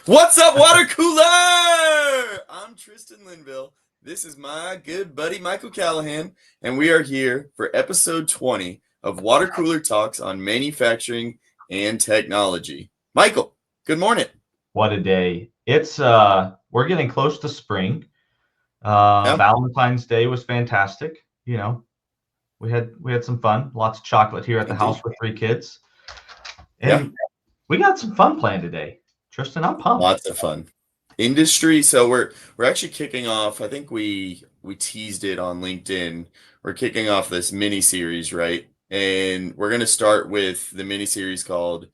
What's up, water cooler? I'm Tristan Linville. This is my good buddy Michael Callahan, and we are here for episode 20 of Water Cooler Talks on Manufacturing and Technology. Michael, good morning. What a day. It's we're getting close to spring. Yeah. Valentine's Day was fantastic. We had some fun, lots of chocolate here at the house with 3 kids. And we got some fun planned today. Tristan, I'm pumped. Lots of fun. Industry. So we're actually kicking off. I think we teased it on LinkedIn. We're kicking off this mini series, right? And we're going to start with the mini series called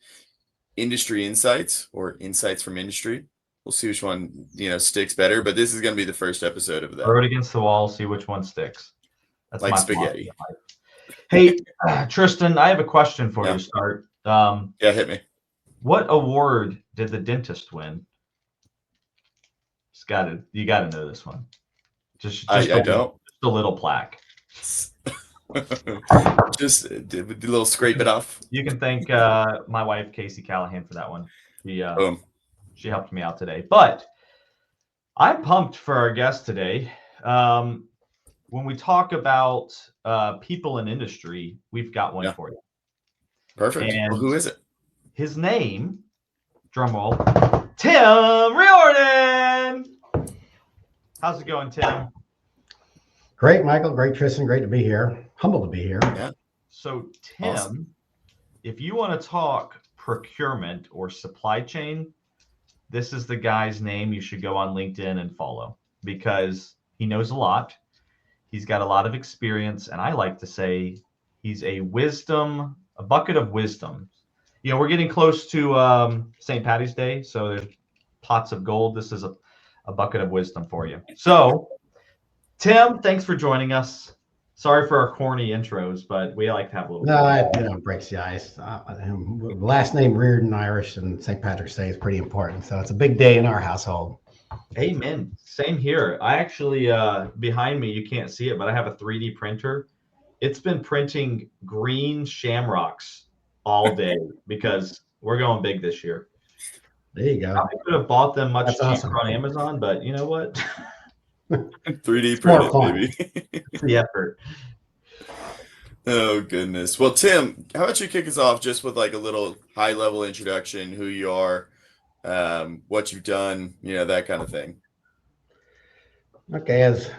Industry Insights or Insights from Industry. We'll see which one sticks better, but this is going to be the first episode of that. Throw it against the wall, see which one sticks. That's like spaghetti. Hey, Tristan, I have a question for you to start. Hit me. What award did the dentist win? You gotta know this one. I don't. Just a little plaque. Just a little scrape it off. You can thank my wife Casey Callahan for that one. She helped me out today. But I'm pumped for our guest today. When we talk about people in industry, we've got one for you. Perfect. And who is it? His name, drumroll, Tim Riordan. How's it going, Tim? Great, Michael. Great, Tristan. Great to be here. Humble to be here. Yeah. So, Tim, if you want to talk procurement or supply chain, this is the guy's name you should go on LinkedIn and follow because he knows a lot. He's got a lot of experience, and I like to say he's a bucket of wisdom. We're getting close to St. Patty's Day, so there's pots of gold. This is a bucket of wisdom for you. So, Tim, thanks for joining us. Sorry for our corny intros, but we like to have a little. No, it breaks the ice. Last name Riordan, Irish, and St. Patrick's Day is pretty important. So it's a big day in our household. Amen. Same here. I actually, behind me, you can't see it, but I have a 3D printer. It's been printing green shamrocks all day because we're going big this year. There you go. I could have bought them much cheaper on Amazon, but you know what? 3D printed, baby. It's the effort. Oh, goodness. Well, Tim, how about you kick us off just with like a little high-level introduction, who you are, what you've done, that kind of thing. Okay, as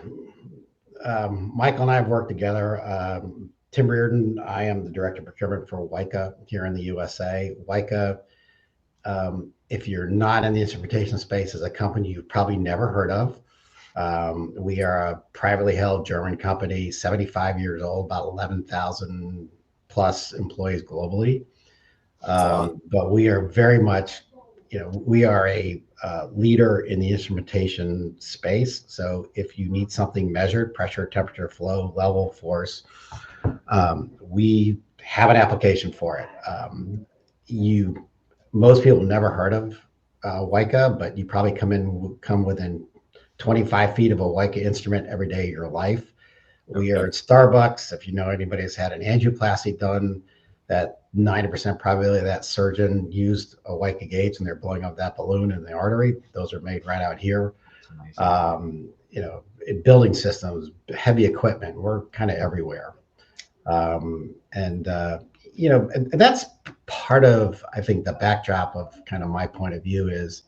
Michael and I have worked together. Tim Riordan, I am the Director of Procurement for WICA here in the USA. WICA, if you're not in the instrumentation space, is a company you've probably never heard of. We are a privately held German company, 75 years old, about 11,000 plus employees globally. But we are very much, we are a leader in the instrumentation space. So if you need something measured, pressure, temperature, flow, level, force, we have an application for it. Most people never heard of WICA, but you probably come within 25 feet of a WICA instrument every day of your life. We are at Starbucks. If you know anybody has had an angioplasty done, that 90% probability that surgeon used a WICA gauge and they're blowing up that balloon in the artery. Those are made right out here. In building systems, heavy equipment, we're kind of everywhere. And that's part of, I think, the backdrop of kind of my point of view is,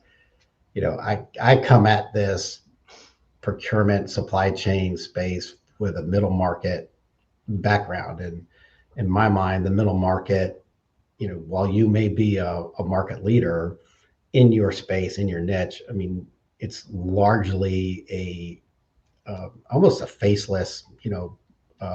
I come at this procurement supply chain space with a middle market background. And in my mind, the middle market, while you may be a market leader in your space, in your niche, I mean, it's largely almost a faceless,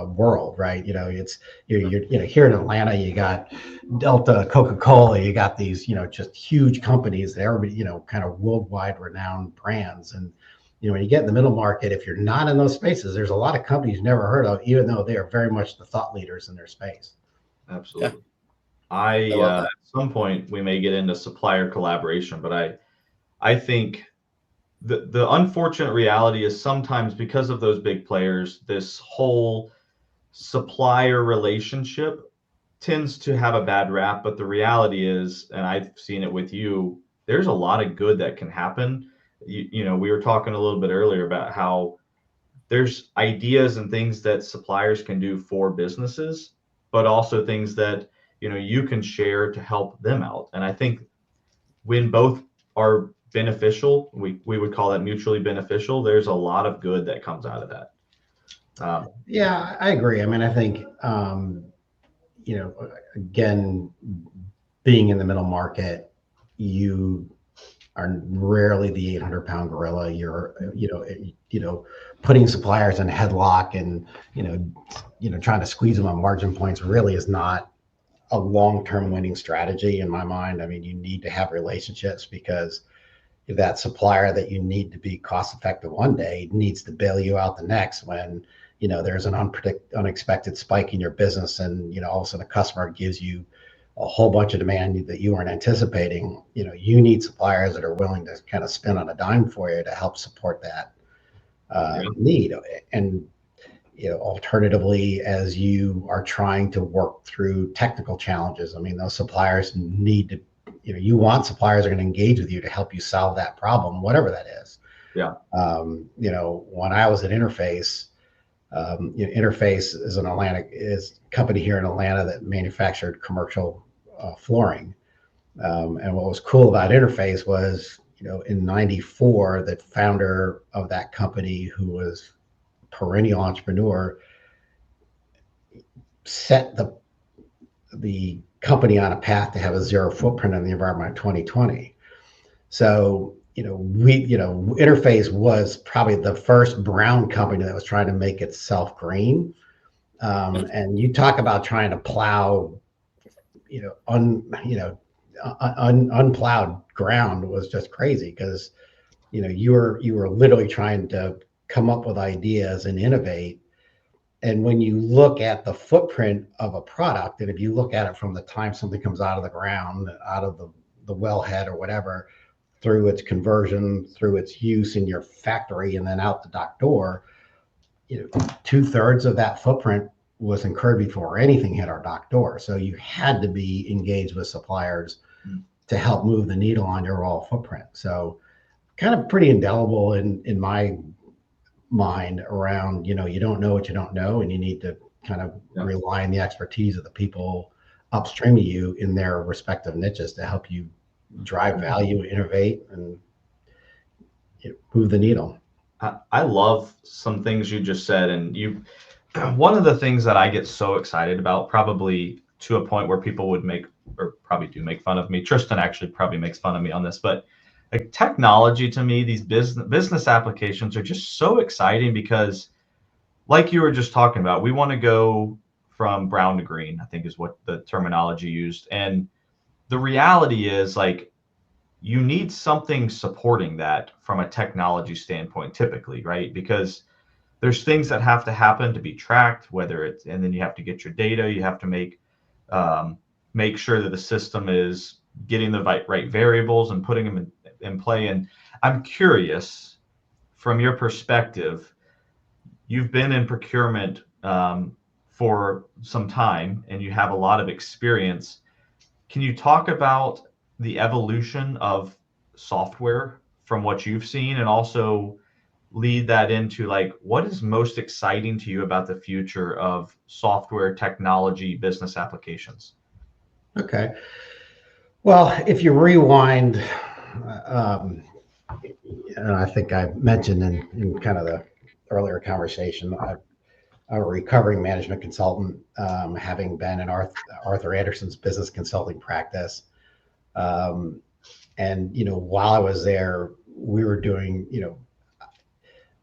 world, right? It's you're here in Atlanta, you got Delta, Coca-Cola, you got these, just huge companies that everybody, kind of worldwide renowned brands. And when you get in the middle market, if you're not in those spaces, there's a lot of companies you've never heard of, even though they are very much the thought leaders in their space. Absolutely. At some point we may get into supplier collaboration, but I think the unfortunate reality is sometimes because of those big players, this whole supplier relationship tends to have a bad rap. But the reality is, and I've seen it with you, there's a lot of good that can happen. We were talking a little bit earlier about how there's ideas and things that suppliers can do for businesses, but also things that, you can share to help them out. And I think when both are beneficial, we would call that mutually beneficial. There's a lot of good that comes out of that. Yeah, I agree. I mean, I think, again, being in the middle market, you are rarely the 800-pound gorilla. You're, putting suppliers in a headlock and, trying to squeeze them on margin points really is not a long-term winning strategy in my mind. I mean, you need to have relationships, because that supplier that you need to be cost effective one day needs to bail you out the next when, there's an unexpected spike in your business, and, all of a sudden a customer gives you a whole bunch of demand that you weren't anticipating. You need suppliers that are willing to kind of spin on a dime for you to help support that need. And, alternatively, as you are trying to work through technical challenges, I mean, those suppliers need to, you want suppliers that are going to engage with you to help you solve that problem, whatever that is. Yeah. When I was at Interface, Interface is is a company here in Atlanta that manufactured commercial flooring. And what was cool about Interface was, in '94, the founder of that company, who was a perennial entrepreneur, set the company on a path to have a zero footprint on the environment in 2020. So, Interface was probably the first brown company that was trying to make itself green. And you talk about trying to plow, unplowed ground was just crazy, because, you were literally trying to come up with ideas and innovate. And when you look at the footprint of a product, and if you look at it from the time something comes out of the ground, out of the wellhead or whatever, through its conversion, through its use in your factory, and then out the dock door, 2/3 of that footprint was incurred before anything hit our dock door. So you had to be engaged with suppliers to help move the needle on your overall footprint. So kind of pretty indelible in my mind around, you don't know what you don't know, and you need to kind of rely on the expertise of the people upstream of you in their respective niches to help you drive value, innovate, and move the needle. I love some things you just said, and one of the things that I get so excited about, probably to a point where people would probably do make fun of me. Tristan actually probably makes fun of me on this, but like, technology to me, these business applications are just so exciting, because like you were just talking about, we want to go from brown to green, I think is what the terminology used. And the reality is, like, you need something supporting that from a technology standpoint, typically, right? Because there's things that have to happen to be tracked, and then you have to get your data, you have to make sure that the system is getting the right variables and putting them in play. And I'm curious, from your perspective, you've been in procurement for some time, and you have a lot of experience. Can you talk about the evolution of software from what you've seen, and also lead that into, like, what is most exciting to you about the future of software technology business applications? Okay. Well, if you rewind, and I think I mentioned in kind of the earlier conversation, I'm a recovering management consultant, having been in Arthur Andersen's business consulting practice. And, while I was there, we were doing,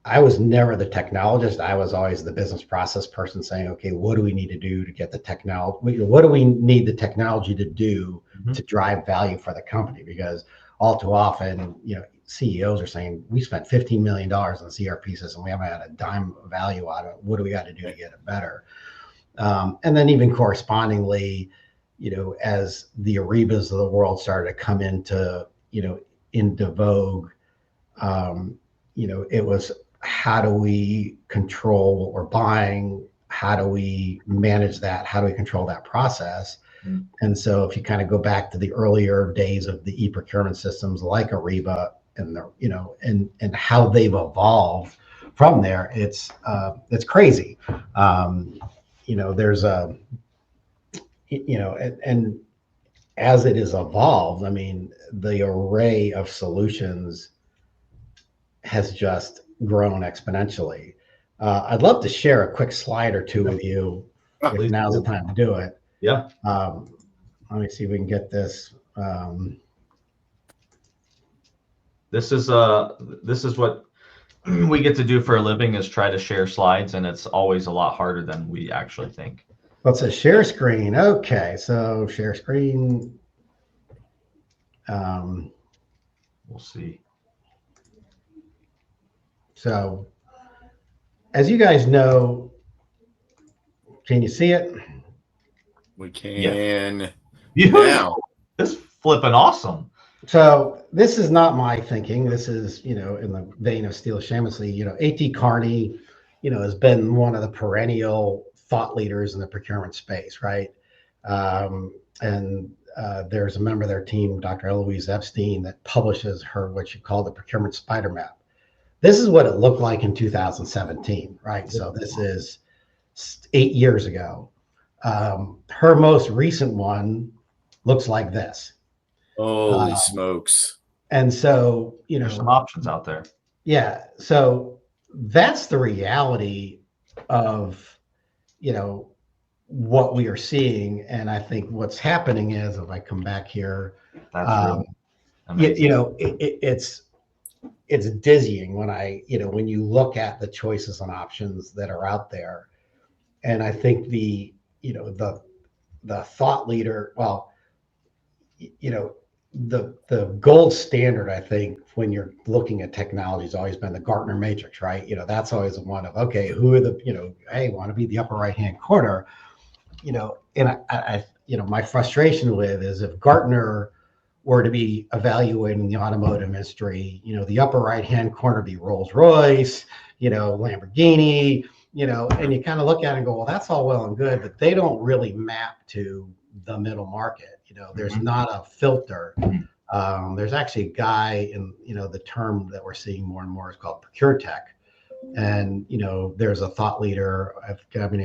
I was never the technologist. I was always the business process person, saying, okay, what do we need to do to get the technology? What do we need the technology to do to drive value for the company? Because all too often, CEOs are saying, we spent $15 million on the CRP system. We haven't had a dime of value out of it. What do we got to do to get it better? And then even correspondingly, as the Arebas of the world started to come into vogue, it was, how do we control what we're buying? How do we manage that? How do we control that process? Mm. And so if you kind of go back to the earlier days of the e-procurement systems like Ariba and and how they've evolved from there, it's crazy. There's a and as it has evolved, I mean, the array of solutions has just grown exponentially. I'd love to share a quick slide or two with you if now's the time to do it. Yeah. Let me see if we can get this. This is what we get to do for a living, is try to share slides, and it's always a lot harder than we actually think. What's a share screen? Okay, so share screen. We'll see. So, as you guys know, can you see it? We can Yeah. now. This is flipping awesome. So this is not my thinking. This is, in the vein of Steel Shamelessly, A.T. Kearney, has been one of the perennial thought leaders in the procurement space, right? And there's a member of their team, Dr. Eloise Epstein, that publishes what you call the procurement spider map. This is what it looked like in 2017, right? So this is 8 years ago. Her most recent one looks like this. Holy smokes. And so, there's some options out there. Yeah. So that's the reality of, what we are seeing. And I think what's happening is, if I come back here, That's really it's dizzying when you look at the choices and options that are out there. And I think the thought leader, the gold standard, I think, when you're looking at technology has always been the Gartner matrix, right? That's always one of, okay, who are the, hey, want to be the upper right-hand corner, and I my frustration with is, if Gartner were to be evaluating the automotive industry, the upper right-hand corner be Rolls-Royce, Lamborghini, and you kind of look at it and go, well, that's all well and good, but they don't really map to the middle market. There's not a filter. There's actually a guy in, the term that we're seeing more and more is called procure tech. And, there's a thought leader,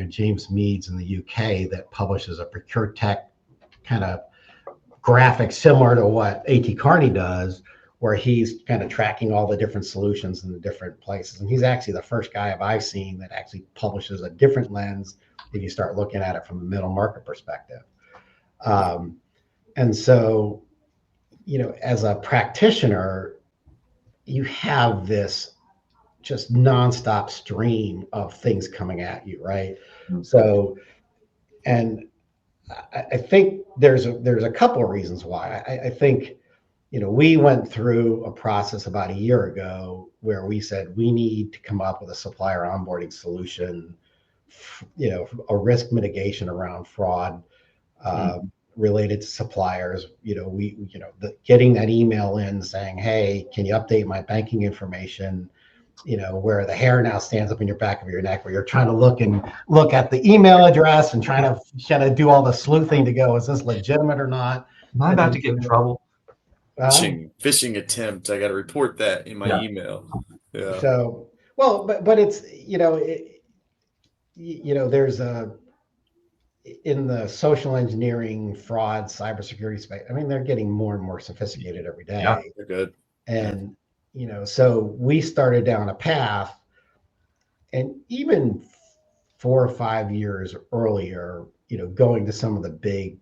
James Meads in the UK, that publishes a procure tech kind of graphic similar to what A.T. Kearney does, where he's kind of tracking all the different solutions in the different places. And he's actually the first guy I've seen that actually publishes a different lens if you start looking at it from the middle market perspective. And so, as a practitioner, you have this just nonstop stream of things coming at you, right? Mm-hmm. So, and I think there's a couple of reasons why. I think, we went through a process about a year ago where we said we need to come up with a supplier onboarding solution, a risk mitigation around fraud, related to suppliers. Getting that email in saying, hey, can you update my banking information? Where the hair now stands up in your back of your neck, where you're trying to look at the email address and trying to kind of do all the sleuthing to go, is this legitimate or not? Am I about to get in trouble? Phishing attempt. I got to report that in my email. Yeah. So, well, but it's, there's in the social engineering, fraud, cybersecurity space, I mean, they're getting more and more sophisticated every day. Yeah, they're good. And, so we started down a path, and even 4 or 5 years earlier, going to some of the big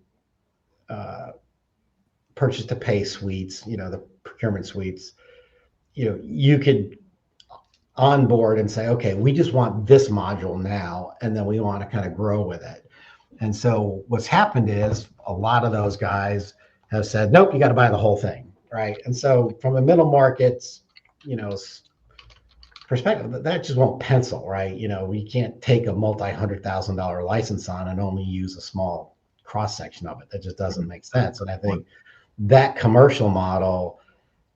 purchase to pay suites, the procurement suites, you could onboard and say, okay, we just want this module now, and then we want to kind of grow with it. And so what's happened is a lot of those guys have said, nope, you got to buy the whole thing, right? And so from a middle market's, perspective, that just won't pencil, right? We can't take a multi-$100,000 license on and only use a small cross section of it. That just doesn't make sense. And I think that commercial model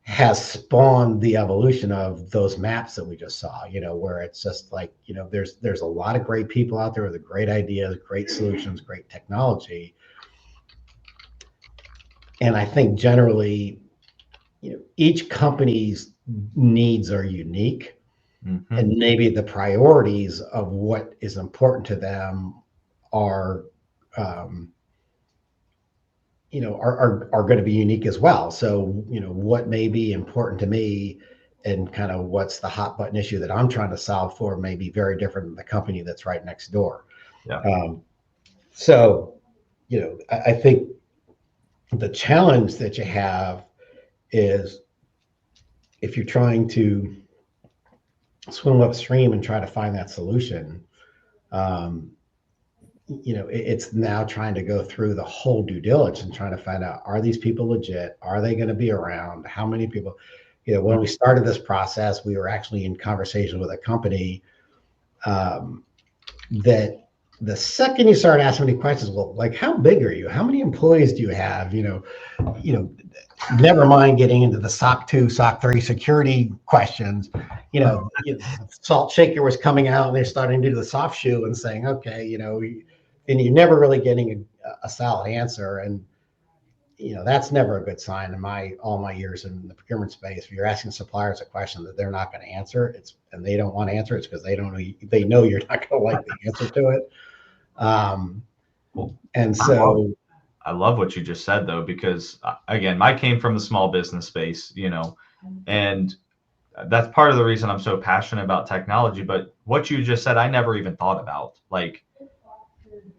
has spawned the evolution of those maps that we just saw, where it's just like, there's a lot of great people out there with great ideas, great solutions, great technology. And I think generally, each company's needs are unique, and maybe the priorities of what is important to them are, um, are going to be unique as well. So, what may be important to me and kind of what's the hot button issue that I'm trying to solve for may be very different than the company that's right next door. Yeah. So, I think the challenge that you have is if you're trying to swim upstream and try to find that solution, um, it's now trying to go through the whole due diligence and trying to find out, are these people legit? Are they going to be around? How many people? When we started this process, we were actually in conversation with a company that the second you start asking me questions, well, like, how big are you? How many employees do you have? Never mind getting into the SOC 2, SOC 3 security questions. Salt Shaker was coming out and they're starting to do the soft shoe and saying, okay, and you're never really getting a solid answer. And, that's never a good sign in all my years in the procurement space. If you're asking suppliers a question that they're not going to answer, and they don't want to answer, it's because they know you're not going to like the answer to it. And so I love what you just said, though, because again, I came from the small business space, and that's part of the reason I'm so passionate about technology. But what you just said, I never even thought about, like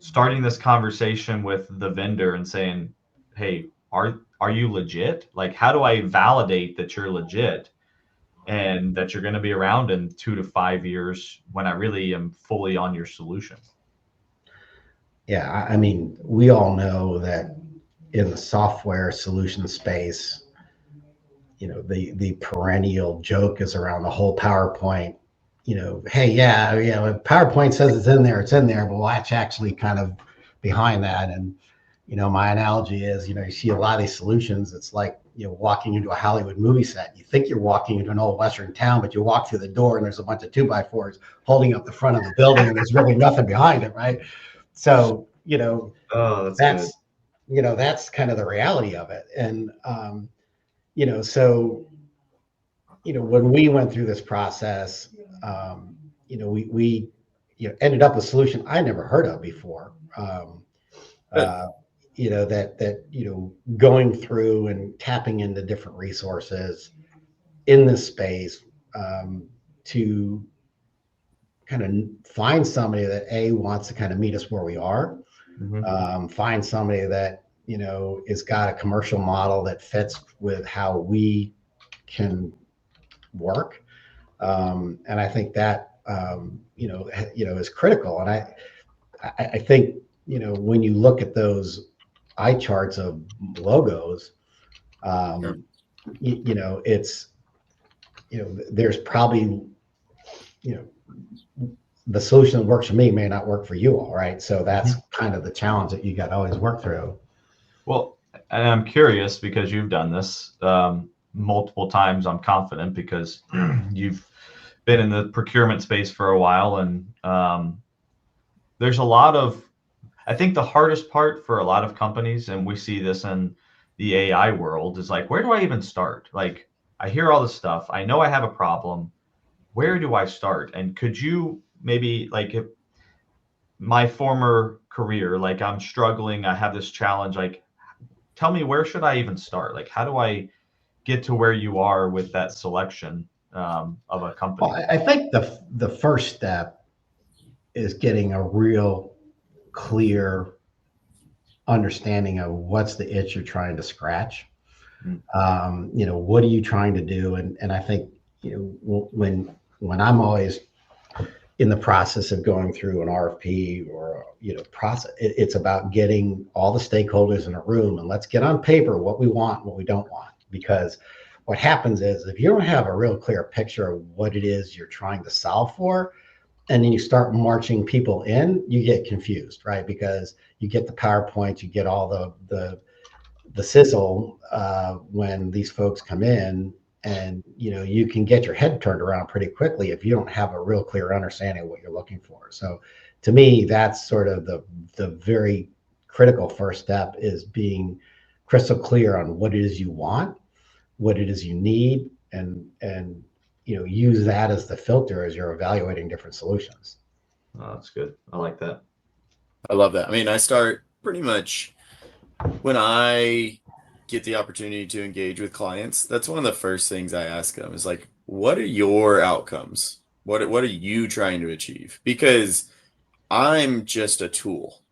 starting this conversation with the vendor and saying, hey, are you legit? Like, how do I validate that you're legit and that you're going to be around in 2 to 5 years when I really am fully on your solution? Yeah, I mean, we all know that in the software solution space, the perennial joke is around the whole PowerPoint. Hey, yeah, when PowerPoint says it's in there, but what's actually kind of behind that? And my analogy is, you see a lot of these solutions. It's like walking into a Hollywood movie set. You think you're walking into an old Western town, but you walk through the door and there's a bunch of 2x4s holding up the front of the building, and there's really nothing behind it, right? So, Oh, that's that's kind of the reality of it. And, so, when we went through this process, we ended up with a solution I never heard of before. Going through and tapping into different resources in this space to kind of find somebody that wants to kind of meet us where we are. Find somebody that has got a commercial model that fits with how we can work, and I think that is critical. And I think when you look at those eye charts of logos, it's there's probably the solution that works for me may not work for you all, right? So that's kind of the challenge that you got to always work through. Well, and I'm curious because you've done this multiple times. I'm confident because you've been in the procurement space for a while, and there's a lot of, I think the hardest part for a lot of companies, and we see this in the AI world, is like, where do I even start? Like, I hear all this stuff. I know I have a problem. Where do I start? And could you maybe, like, if my former career, like I'm struggling, I have this challenge, like, tell me, where should I even start? Like, how do I get to where you are with that selection of a company? Well, I think the first step is getting a real clear understanding of what's the itch you're trying to scratch. What are you trying to do? And I think when I'm always in the process of going through an RFP or process, it's about getting all the stakeholders in a room and let's get on paper what we want, what we don't want. Because what happens is if you don't have a real clear picture of what it is you're trying to solve for, and then you start marching people in, you get confused, right? Because you get the PowerPoints, you get all the sizzle when these folks come in, and you can get your head turned around pretty quickly if you don't have a real clear understanding of what you're looking for. So to me, that's sort of the very critical first step, is being crystal clear on what it is you want, what it is you need, and use that as the filter as you're evaluating different solutions. Oh, that's good. I like that. I love that. I mean, I start pretty much when I get the opportunity to engage with clients. That's one of the first things I ask them is like, what are your outcomes? What are you trying to achieve? Because I'm just a tool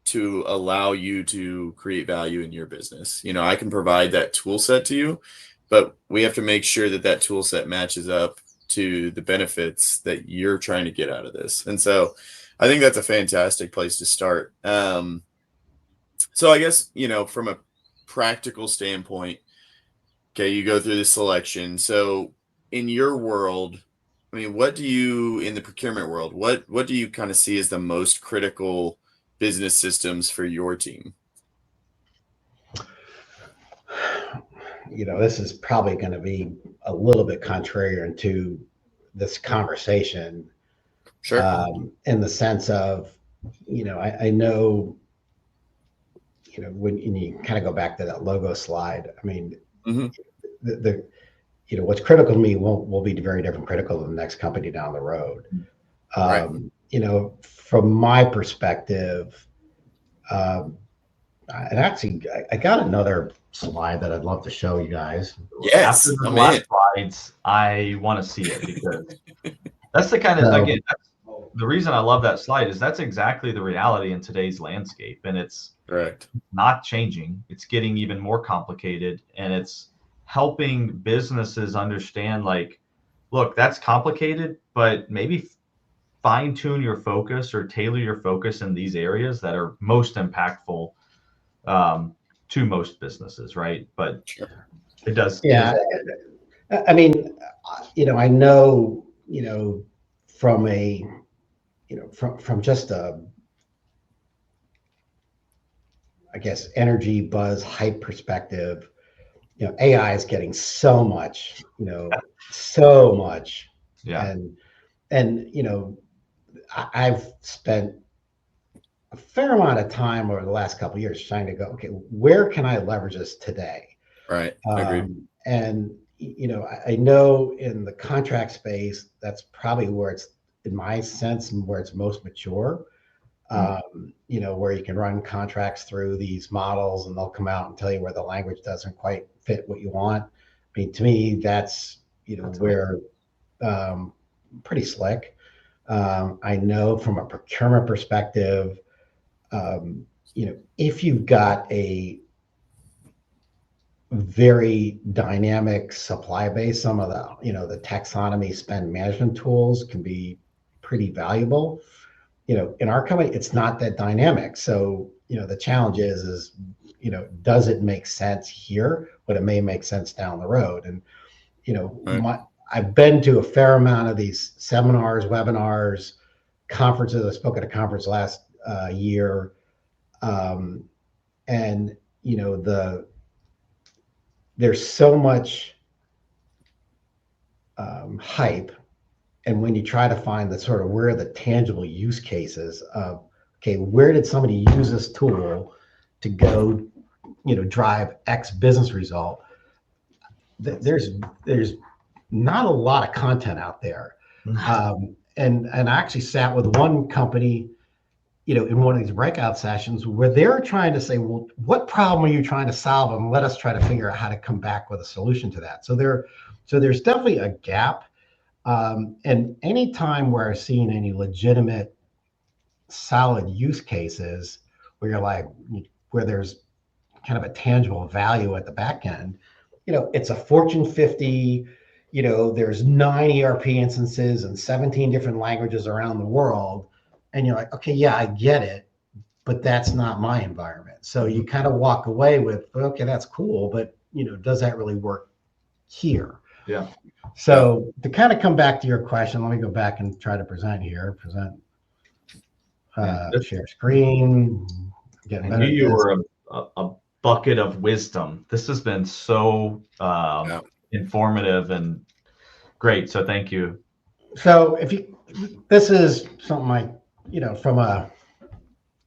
to allow you to create value in your business. I can provide that tool set to you, but we have to make sure that that tool set matches up to the benefits that you're trying to get out of this. And so I think that's a fantastic place to start. So I guess, from a practical standpoint, okay, you go through the selection. So in your world, I mean, in the procurement world, what do you kind of see as the most critical business systems for your team? This is probably going to be a little bit contrary to this conversation. Sure. In the sense of, I know, when you kind of go back to that logo slide, I mean, Mm-hmm. the what's critical to me will be very different critical to the next company down the road. Right. From my perspective, and actually, I got another slide that I'd love to show you guys. Yes, After the I'm last in. slides, I want to see it because that's the kind of, So, again, that's the reason I love that slide is that's exactly the reality in today's landscape. And it's Correct. not changing. It's getting even more complicated. And it's helping businesses understand, like, look, that's complicated, but maybe fine tune your focus or tailor your focus in these areas that are most impactful to most businesses, right? But Sure. it does. yeah, I mean, I know, from a, from just a, I guess, energy buzz hype perspective, AI is getting so much, so much. Yeah. And I've spent a fair amount of time over the last couple of years trying to go, okay, where can I leverage this today? Right. Agreed. And I know in the contract space, that's probably where it's, in my sense, where it's most mature. Where you can run contracts through these models and they'll come out and tell you where the language doesn't quite fit what you want. I mean, to me, that's where pretty slick. I know from a procurement perspective, if you've got a very dynamic supply base, some of the taxonomy spend management tools can be pretty valuable. In our company, it's not that dynamic. So, the challenge is, does it make sense here, but it may make sense down the road. And, Right. I've been to a fair amount of these seminars, webinars, conferences. I spoke at a conference last year. And, there's so much hype. And when you try to find the sort of where are the tangible use cases of, okay, where did somebody use this tool to go, drive X business result? There's not a lot of content out there. And I actually sat with one company, in one of these breakout sessions where they were trying to say, well, what problem are you trying to solve? And let us try to figure out how to come back with a solution to that. So there's definitely a gap. And any time where I've seen any legitimate, solid use cases where you're like, where there's kind of a tangible value at the back end, it's a Fortune 50, there's 9 ERP instances and 17 different languages around the world. And you're like, okay, yeah, I get it, but that's not my environment. So you kind of walk away with, okay, that's cool, but does that really work here? Yeah. So to kind of come back to your question, let me go back and try to present here. Share screen. I knew you were a bucket of wisdom. This has been so informative and great. So thank you. So this is something like, from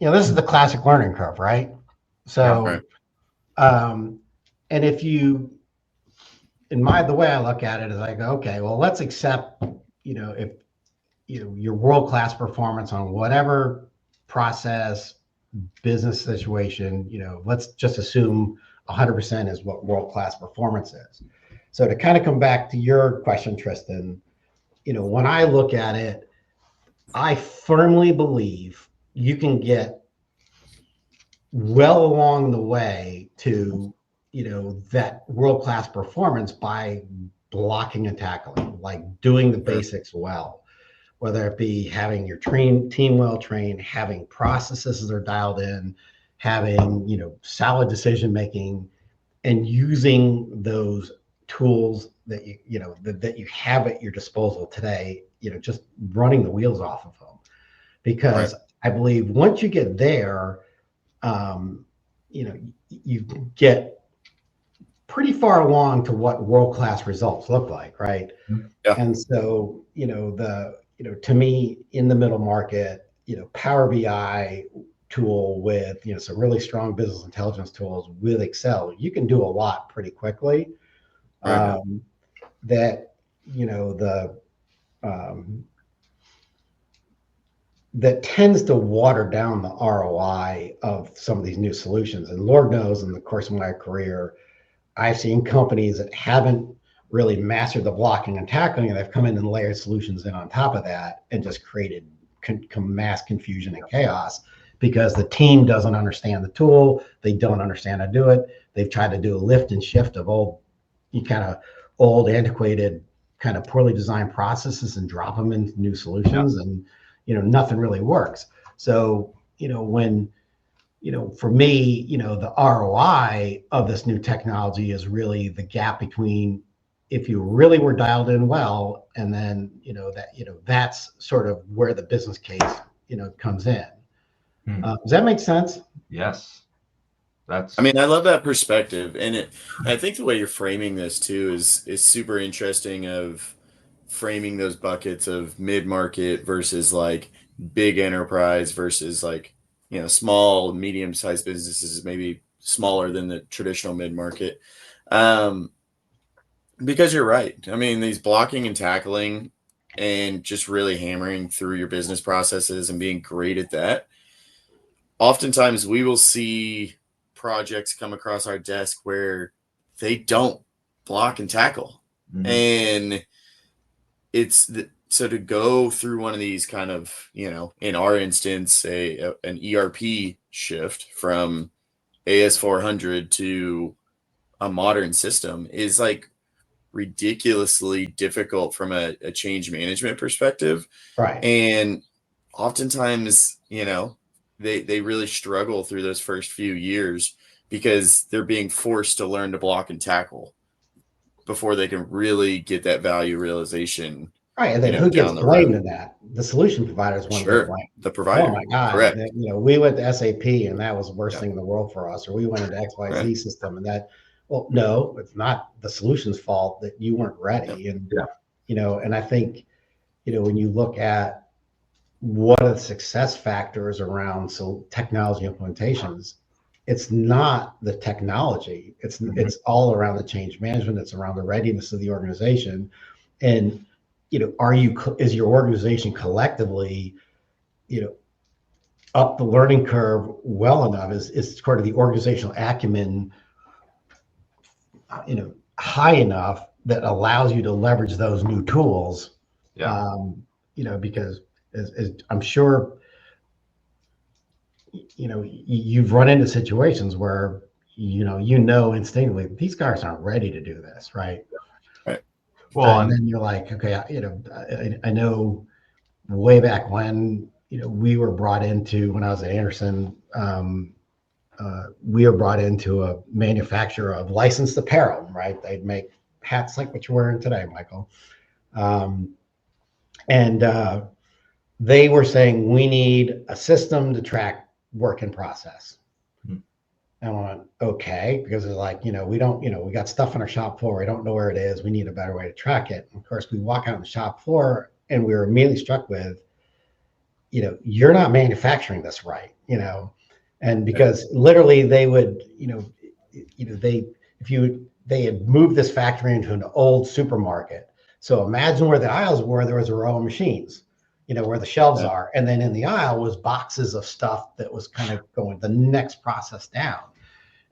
this is the classic learning curve, right? So, Right. And if you, the way I look at it is like, okay, well, let's accept, if your world-class performance on whatever process, business situation, let's just assume 100% is what world-class performance is. So to kind of come back to your question, Tristan, when I look at it, I firmly believe you can get well along the way to, that world-class performance by blocking and tackling, like doing the basics well, whether it be having your team well trained, having processes that are dialed in, having, solid decision making, and using those tools that that you have at your disposal today, just running the wheels off of them. Because Right. I believe once you get there, um, you get pretty far along to what world-class results look like, right? Yeah. And so, to me, in the middle market, Power BI tool with, some really strong business intelligence tools with Excel, you can do a lot pretty quickly. Right. That, the um, that tends to water down the ROI of some of these new solutions. And Lord knows, in the course of my career, I've seen companies that haven't really mastered the blocking and tackling, and they've come in and layered solutions in on top of that and just created mass confusion and chaos because the team doesn't understand the tool. They don't understand how to do it. They've tried to do a lift and shift of old, antiquated, kind of poorly designed processes and drop them into new solutions, and nothing really works. So when for me, the ROI of this new technology is really the gap between if you really were dialed in well, and then, that's sort of where the business case, comes in. Does that make sense? Yes. I mean, I love that perspective, and I think the way you're framing this too is super interesting. Of framing those buckets of mid market versus like big enterprise versus like small medium sized businesses, maybe smaller than the traditional mid market. Um, because you're right. I mean, these blocking and tackling and just really hammering through your business processes and being great at that. Oftentimes, we will see projects come across our desk where they don't block and tackle. Mhm. And so to go through one of these kind of, in our instance, an ERP shift from AS400 to a modern system is like ridiculously difficult from a change management perspective. Right. And oftentimes, they really struggle through those first few years because they're being forced to learn to block and tackle before they can really get that value realization. Right. And then who gets Down the blamed road. in that? The solution providers want to get Sure. blamed. The Oh provider. my God. Correct. We went to SAP and that was the worst Yeah. thing in the world for us, or we went into XYZ Right. system and that, well, no, it's not the solution's fault that you weren't ready. Yep. And, and I think, when you look at what are the success factors around technology implementations, it's not the technology. It's all around the change management. It's around the readiness of the organization. And, is your organization collectively, up the learning curve well enough? Is sort of the organizational acumen, high enough that allows you to leverage those new tools? Yeah. Because as I'm sure, you've run into situations where, instinctively these guys aren't ready to do this, right? Right. Well, and then you're like, okay, I know way back when, we were brought into, when I was at Anderson, we were brought into a manufacturer of licensed apparel, right? They'd make hats like what you're wearing today, Michael. And they were saying, we need a system to track work in process. And I went, okay, because it's like, we don't, we got stuff on our shop floor. We don't know where it is. We need a better way to track it. And of course, we walk out on the shop floor and we were immediately struck with, you're not manufacturing this right, and because literally they would, they had moved this factory into an old supermarket. So imagine where the aisles were. There was a row of machines, where the shelves are, and then in the aisle was boxes of stuff that was kind of going the next process down.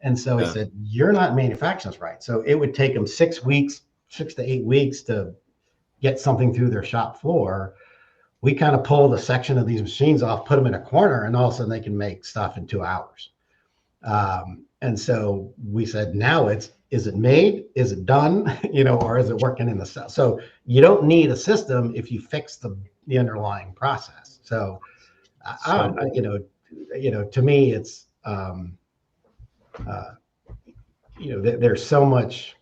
And so he said, "You're not manufacturing this right." So it would take them 6 to 8 weeks to get something through their shop floor. We kind of pulled a section of these machines off, put them in a corner, and all of a sudden they can make stuff in 2 hours. And so we said, now is it made? Is it done? Or is it working in the cell? So you don't need a system if you fix the underlying process. So, to me, it's, there's so much,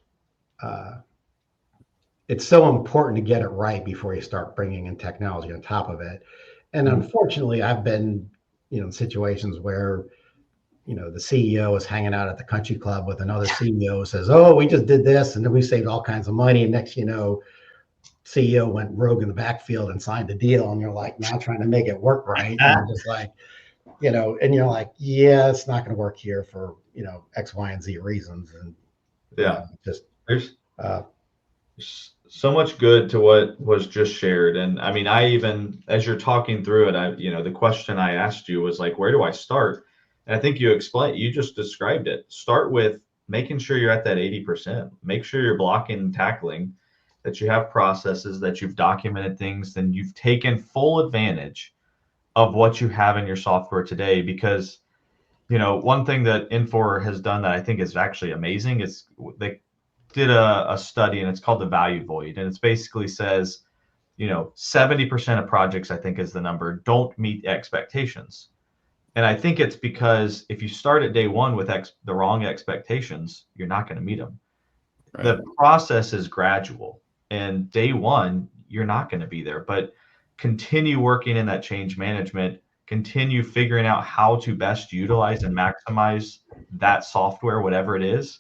it's so important to get it right before you start bringing in technology on top of it. And unfortunately, I've been, in situations where, the CEO is hanging out at the country club with another CEO, says, "Oh, we just did this, and then we saved all kinds of money." And next, CEO went rogue in the backfield and signed a deal, and you're like, now trying to make it work right. And just like, and you're like, yeah, it's not going to work here for, X, Y, and Z reasons. And there's so much good to what was just shared. And I mean, I even, as you're talking through it, the question I asked you was like, where do I start? And I think you just described it. Start with making sure you're at that 80%. Make sure you're blocking and tackling, that you have processes, that you've documented things, then you've taken full advantage of what you have in your software today. Because, one thing that Infor has done that I think is actually amazing is they did a study, and it's called the value void. And it basically says, 70% of projects, I think is the number, don't meet expectations. And I think it's because if you start at day one with the wrong expectations, you're not going to meet them. Right. The process is gradual, and day one, you're not going to be there, but continue working in that change management, continue figuring out how to best utilize and maximize that software, whatever it is.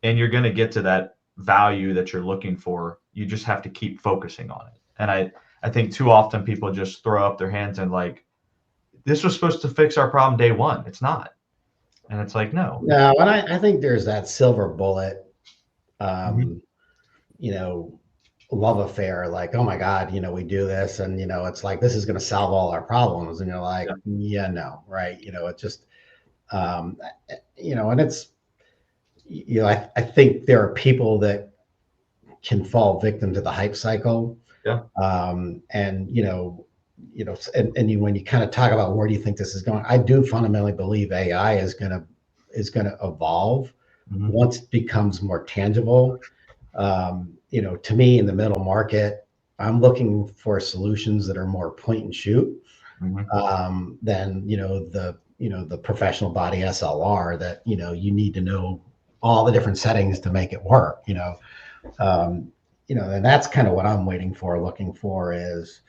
And you're going to get to that value that you're looking for. You just have to keep focusing on it. And I think too often people just throw up their hands and like, this was supposed to fix our problem day one. It's not. And it's like, no. No, and I think there's that silver bullet, love affair. Like, oh my God, we do this, and, it's like, this is going to solve all our problems. And you're like, yeah, no, right. It's just, and it's, I think there are people that can fall victim to the hype cycle. Yeah. And when you kind of talk about where do you think this is going, I do fundamentally believe AI is going to evolve once it becomes more tangible. To me, in the middle market, I'm looking for solutions that are more point and shoot than the professional body SLR that you need to know all the different settings to make it work. And that's kind of what I'm looking for is.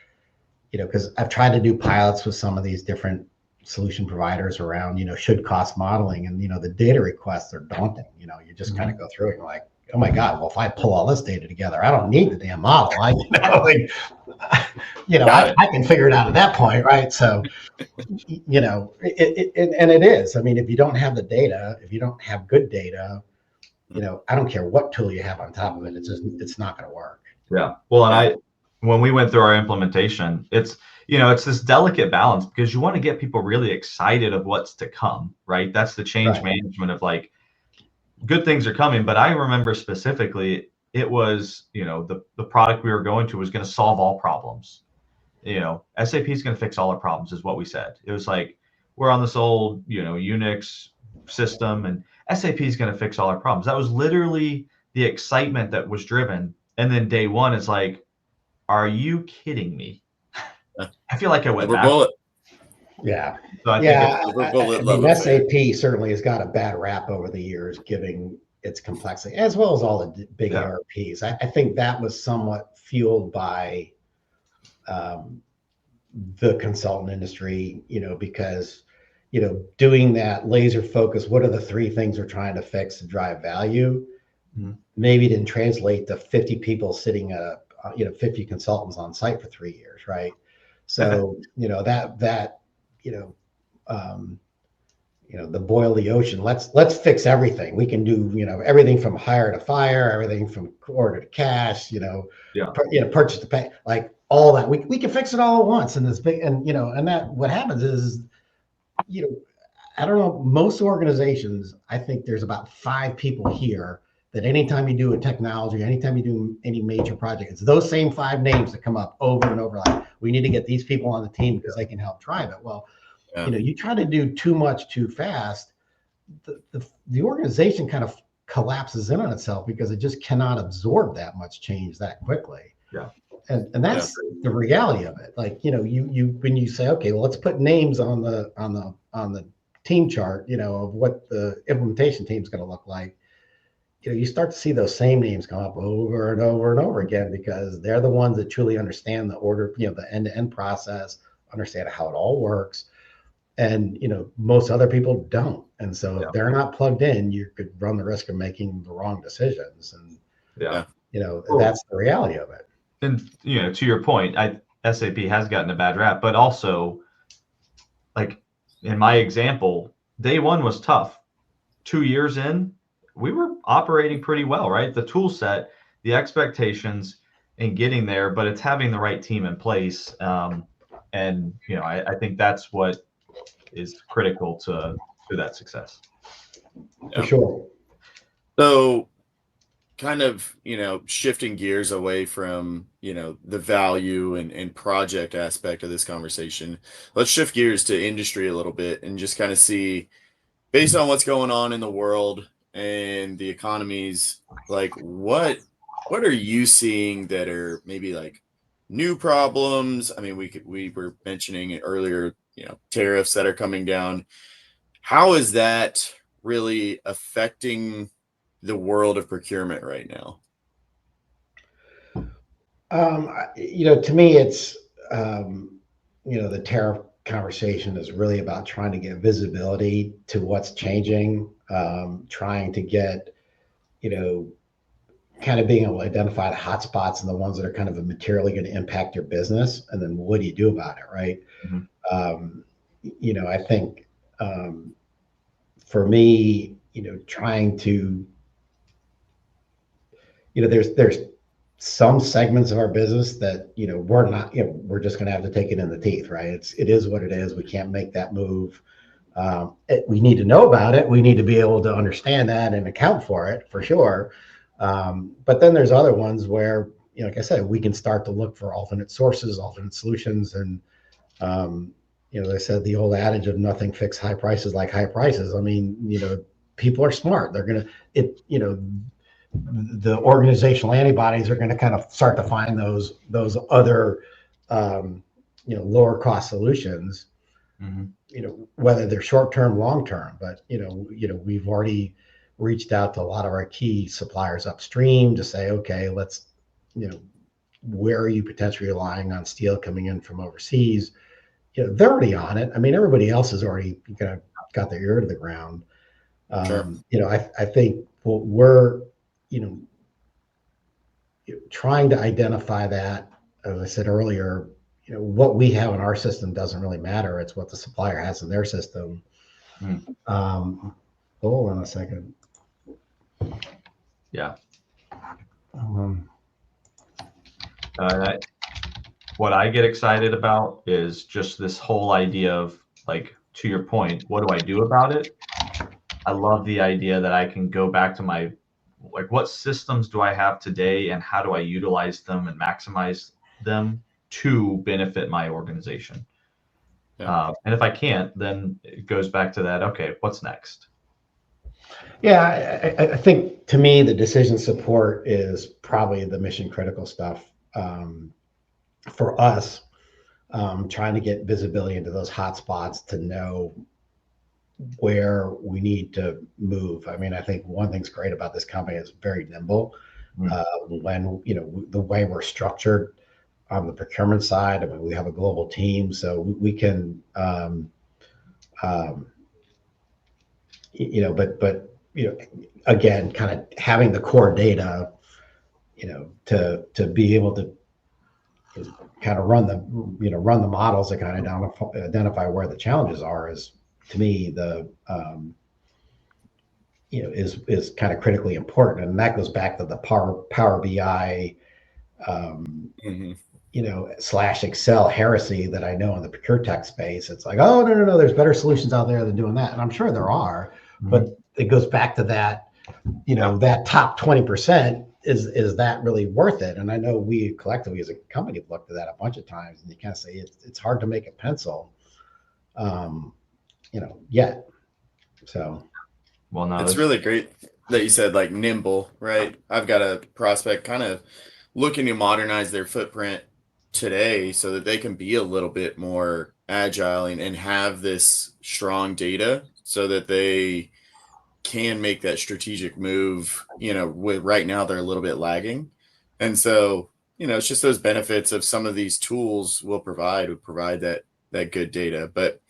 Because I've tried to do pilots with some of these different solution providers around, should cost modeling, and, the data requests are daunting. You just kind of go through it and you're like, oh my God, well, if I pull all this data together, I don't need the damn model. I can figure it out at that point. Right. So, and it is, I mean, if you don't have the data, if you don't have good data, I don't care what tool you have on top of it. It's not going to work. Yeah. Well, and when we went through our implementation, it's this delicate balance, because you want to get people really excited of what's to come, right? That's the change management of like, good things are coming. But I remember specifically, it was, the product we were going to was going to solve all problems. SAP is going to fix all our problems is what we said. It was like, we're on this old, Unix system, and SAP is going to fix all our problems. That was literally the excitement that was driven. And then day one, it's like, are you kidding me? I feel like I went back. Yeah. So I think SAP certainly has got a bad rap over the years, giving its complexity, as well as all the big ERPs. I think that was somewhat fueled by the consultant industry, because, doing that laser focus, what are the three things we're trying to fix to drive value? Maybe didn't translate to 50 people sitting at 50 consultants on site for 3 years, right? So the boil the ocean. Let's fix everything. We can do, everything from hire to fire, everything from order to cash, Yeah. purchase to pay, like all that. We can fix it all at once. And this big, and that what happens is, I don't know, most organizations, I think there's about 5 people here that anytime you do a technology, anytime you do any major project, it's those same 5 names that come up over and over. Like, we need to get these people on the team because they can help drive it. Well, you try to do too much too fast, the organization kind of collapses in on itself because it just cannot absorb that much change that quickly. Yeah. And that's the reality of it. Like, you when you say, okay, well, let's put names on the team chart, of what the implementation team is going to look like. You start to see those same names come up over and over and over again because they're the ones that truly understand the order, the end-to-end process, understand how it all works. And, most other people don't. And so if they're not plugged in, you could run the risk of making the wrong decisions. And, that's the reality of it. And, to your point, SAP has gotten a bad rap, but also, like in my example, day one was tough. 2 years in, we were operating pretty well, right? The tool set, the expectations, and getting there, but it's having the right team in place. And, I think that's what is critical to that success. For sure. So kind of, shifting gears away from, the value and project aspect of this conversation, let's shift gears to industry a little bit and just kind of see, based on what's going on in the world and the economies, like what are you seeing that are maybe like new problems? I mean, we were mentioning it earlier, tariffs that are coming down. How is that really affecting the world of procurement right now? To me, it's, the tariff conversation is really about trying to get visibility to what's changing, trying to get, kind of being able to identify the hot spots and the ones that are kind of materially going to impact your business. And then what do you do about it? Right. I think, for me, trying to, there's some segments of our business that, we're not, we're just going to have to take it in the teeth, right? It is what it is. We can't make that move. We need to know about it. We need to be able to understand that and account for it for sure. But then there's other ones where, like I said, we can start to look for alternate sources, alternate solutions. And, they said the old adage of nothing fixes high prices like high prices. I mean, people are smart. They're going to, the organizational antibodies are going to kind of start to find those other, lower cost solutions, whether they're short-term, long-term, but, we've already reached out to a lot of our key suppliers upstream to say, okay, let's, where are you potentially relying on steel coming in from overseas? They're already on it. I mean, everybody else has already kind of got their ear to the ground. Sure. I think what we're, trying to identify that, as I said earlier, what we have in our system doesn't really matter. It's what the supplier has in their system. Hold on a second. Yeah. What I get excited about is just this whole idea of, like, to your point, what do I do about it? I love the idea that I can go back to my, like, what systems do I have today and how do I utilize them and maximize them to benefit my organization? And if I can't, then it goes back to that, okay, what's next? Yeah, I think to me, the decision support is probably the mission critical stuff. For us, trying to get visibility into those hot spots to know where we need to move. I mean, I think one thing's great about this company is very nimble. When, the way we're structured on the procurement side, I mean, we have a global team, so we can, again, kind of having the core data, to be able to kind of run the models that kind of identify where the challenges are is to me, is kind of critically important. And that goes back to the Power BI, Mhm. / Excel heresy that I know in the procure tech space. It's like, oh, no, there's better solutions out there than doing that. And I'm sure there are, but it goes back to that, that top 20%, is that really worth it? And I know we collectively as a company have looked at that a bunch of times, and you kind of say it's hard to make a pencil, yet. So, well, no, It's really great that you said like nimble, right? I've got a prospect kind of looking to modernize their footprint today so that they can be a little bit more agile and have this strong data so that they can make that strategic move. With right now they're a little bit lagging. And so, it's just those benefits of some of these tools would provide that good data. But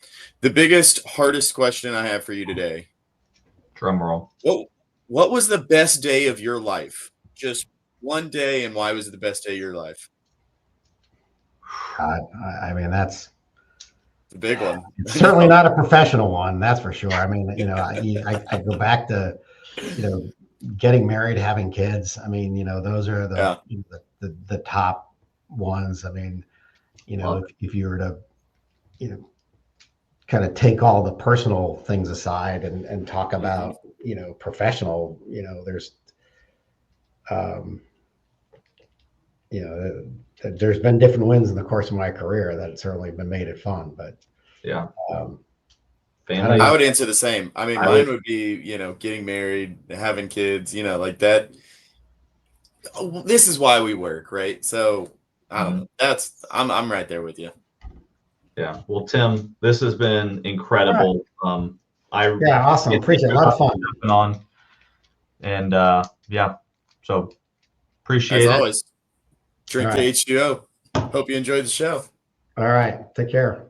the biggest, hardest question I have for you today, drum roll. what was the best day of your life? Just one day, and why was it the best day of your life? I mean, that's The big one. certainly not a professional one, that's for sure. I mean, I go back to, getting married, having kids. I mean, those are the top ones. I mean, if you were to, kind of take all the personal things aside and talk about, professional, there's, there's been different wins in the course of my career that have certainly been made it fun, but Yeah. Family. I would answer the same. I mean, I mine would- would be, getting married, having kids, like that. This is why we work, right? So I don't know. I'm right there with you. Yeah. Well, Tim, this has been incredible. Yeah, awesome. Appreciate it. A lot of fun. On. And yeah, so appreciate As it. always, drink All the right. H2O. Hope you enjoyed the show. All right. Take care.